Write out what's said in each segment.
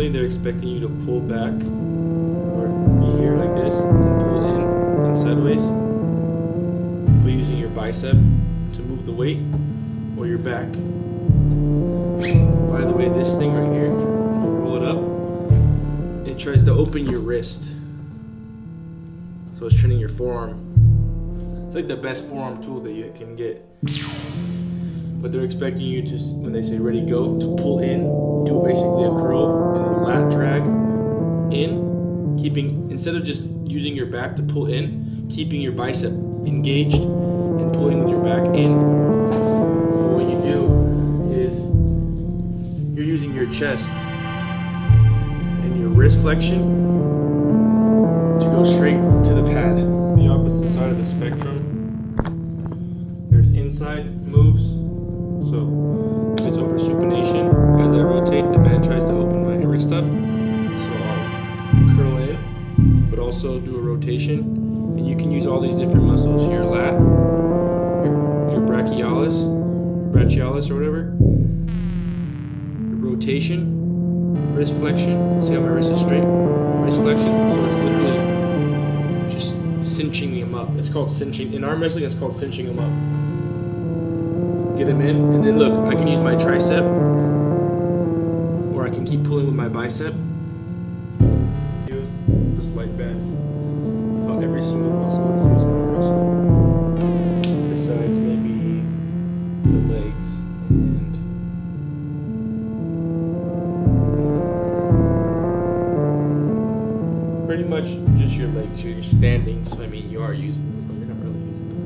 normally they're expecting you to pull back or be here like this and pull in and sideways, but using your bicep to move the weight or your back. By the way, this thing right here, when you roll it up, it tries to open your wrist. So it's training your forearm. It's like the best forearm tool that you can get. But they're expecting you to, when they say ready, go, to pull in, do basically a curl and a lat drag in, keeping, instead of just using your back to pull in, keeping your bicep engaged and pulling with your back in. But what you do is you're using your chest and your wrist flexion to go straight to the pad, the opposite side of the spectrum. There's inside moves. So if it's over supination, as I rotate, the band tries to open my wrist up. So I'll curl in, but also do a rotation. And you can use all these different muscles, your lat, your brachialis or whatever, your rotation, wrist flexion. See how my wrist is straight? Wrist flexion. So it's literally just cinching them up. It's called cinching. In arm wrestling, it's called cinching them up. Get them in, and then look, I can use my tricep, or I can keep pulling with my bicep. Use this light band. How every single muscle is using my wrestling. Besides maybe the legs and pretty much just your legs. You're standing, so I mean you are using them, but you're not really using them.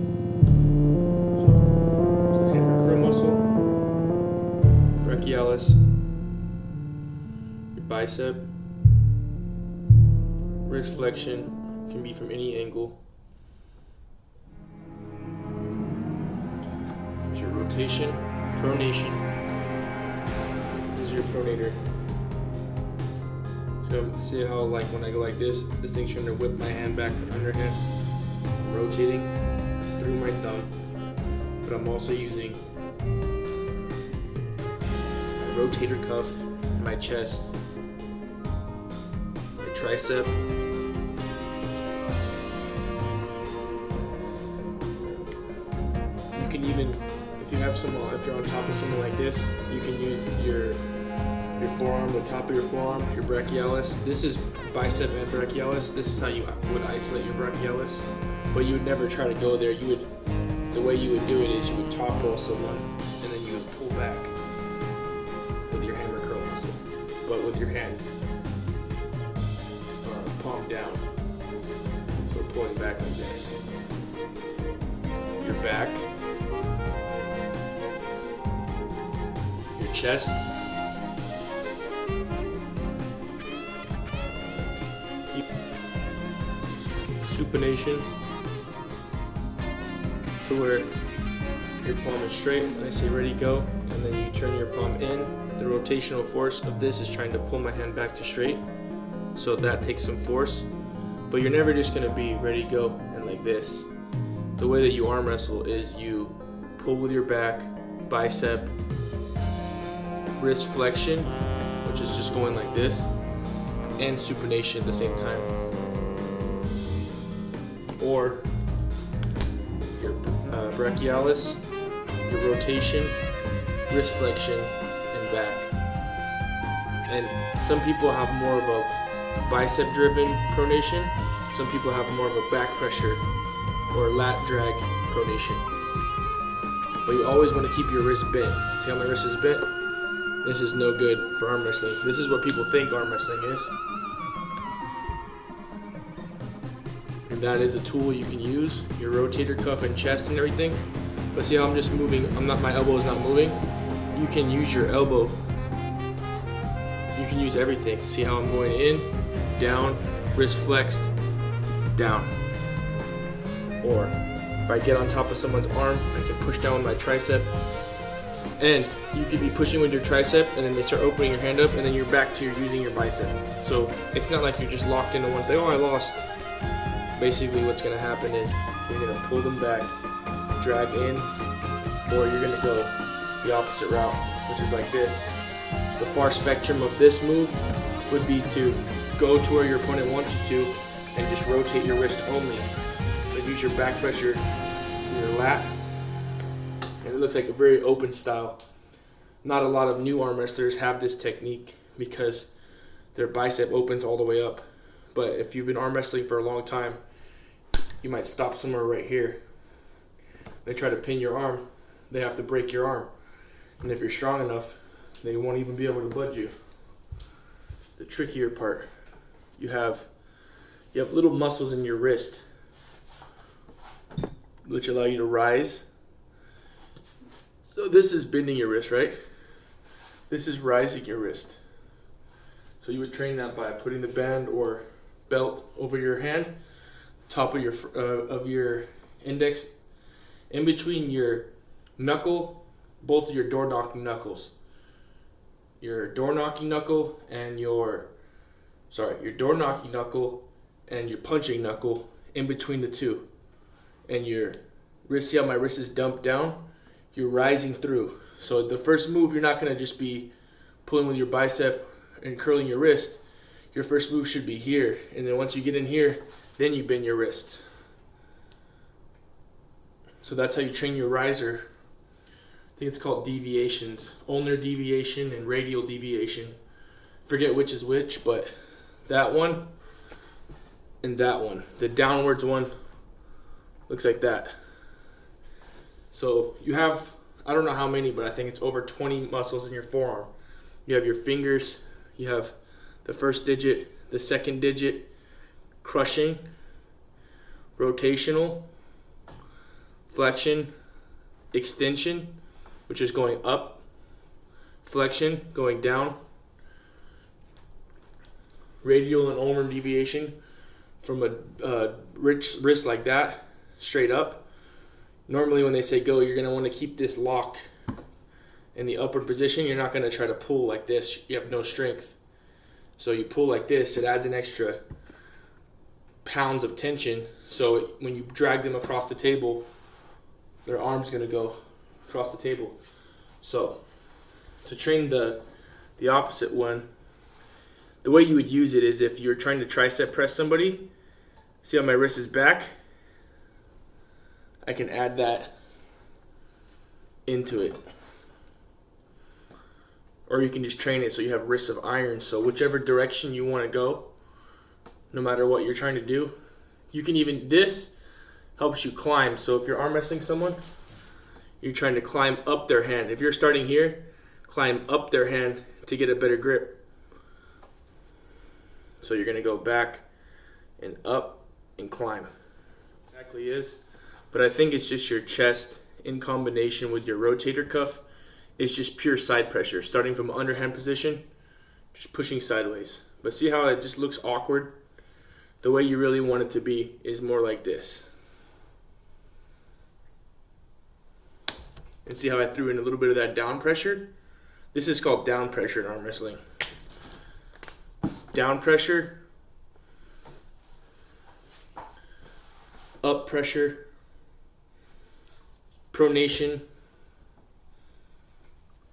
So there's the hammer curl muscle, brachialis, your bicep, wrist flexion can be from any angle. There's your rotation, pronation. This is your pronator. So see how like when I go like this thing's trying to whip my hand back from underhand, rotating through my thumb, but I'm also using my rotator cuff, my chest, my tricep, you can even, if you're on top of someone like this, you can use your forearm, the top of your forearm, your brachialis. This is bicep and brachialis. This is how you would isolate your brachialis, but you would never try to go there. The way you would do it is you would top roll someone, and then you would pull back with your hammer curl muscle, but with your hand, palm down. So pulling back like this. Your back, your chest, supination to where your palm is straight. I say ready, go, and then you turn your palm in. The rotational force of this is trying to pull my hand back to straight, so that takes some force, but you're never just going to be ready, go, and like this. The way that you arm wrestle is you pull with your back, bicep, wrist flexion, which is just going like this, and supination at the same time. Or your brachialis, your rotation, wrist flexion, and back. And some people have more of a bicep-driven pronation. Some people have more of a back pressure or lat drag pronation. But you always want to keep your wrist bent. See how my wrist is bent? This is no good for arm wrestling. This is what people think arm wrestling is. And that is a tool you can use, your rotator cuff and chest and everything. But see how I'm just moving, my elbow is not moving? You can use your elbow. You can use everything. See how I'm going in, down, wrist flexed, down. Or if I get on top of someone's arm, I can push down with my tricep. And you could be pushing with your tricep, and then they start opening your hand up, and then you're back to using your bicep. So it's not like you're just locked into one thing. Oh, I lost. Basically what's going to happen is you're going to pull them back, drag in, or you're going to go the opposite route, which is like this. The far spectrum of this move would be to go to where your opponent wants you to and just rotate your wrist only. Like use your back pressure in your lat. And it looks like a very open style. Not a lot of new arm wrestlers have this technique because their bicep opens all the way up. But if you've been arm wrestling for a long time, you might stop somewhere right here. They try to pin your arm, they have to break your arm. And if you're strong enough, they won't even be able to budge you. The trickier part, you have little muscles in your wrist which allow you to rise. So this is bending your wrist, right? This is rising your wrist. So you would train that by putting the band or belt over your hand, top of your index, in between your knuckle, both of your door knocking knuckles. Your door knocking knuckle and your door knocking knuckle and your punching knuckle in between the two. And your wrist, see how my wrist is dumped down? You're rising through. So the first move, you're not going to just be pulling with your bicep and curling your wrist. Your first move should be here. And then once you get in here, then you bend your wrist. So that's how you train your riser. I think it's called deviations. Ulnar deviation and radial deviation. Forget which is which, but that one and that one. The downwards one looks like that. So you have, I don't know how many, but I think it's over 20 muscles in your forearm. You have your fingers, you have the first digit, the second digit, crushing, rotational, flexion, extension, which is going up, flexion, going down, radial and ulnar deviation from a wrist like that, straight up. Normally when they say go, you're going to want to keep this lock in the upward position. You're not going to try to pull like this. You have no strength. So you pull like this, it adds an extra pounds of tension. So when you drag them across the table, their arm's going to go across the table. So to train the opposite one, the way you would use it is if you're trying to tricep press somebody, see how my wrist is back? I can add that into it. Or you can just train it so you have wrists of iron. So whichever direction you want to go, no matter what you're trying to do, you can even, this helps you climb. So if you're arm wrestling someone, you're trying to climb up their hand. If you're starting here, climb up their hand to get a better grip. So you're going to go back and up and climb. Exactly is. But I think it's just your chest in combination with your rotator cuff. It's just pure side pressure, starting from underhand position, just pushing sideways. But see how it just looks awkward? The way you really want it to be is more like this. And see how I threw in a little bit of that down pressure? This is called down pressure in arm wrestling. Down pressure, up pressure, pronation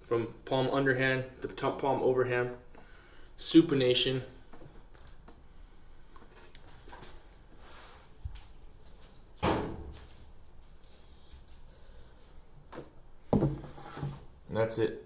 from palm underhand to top palm overhand, supination, and that's it.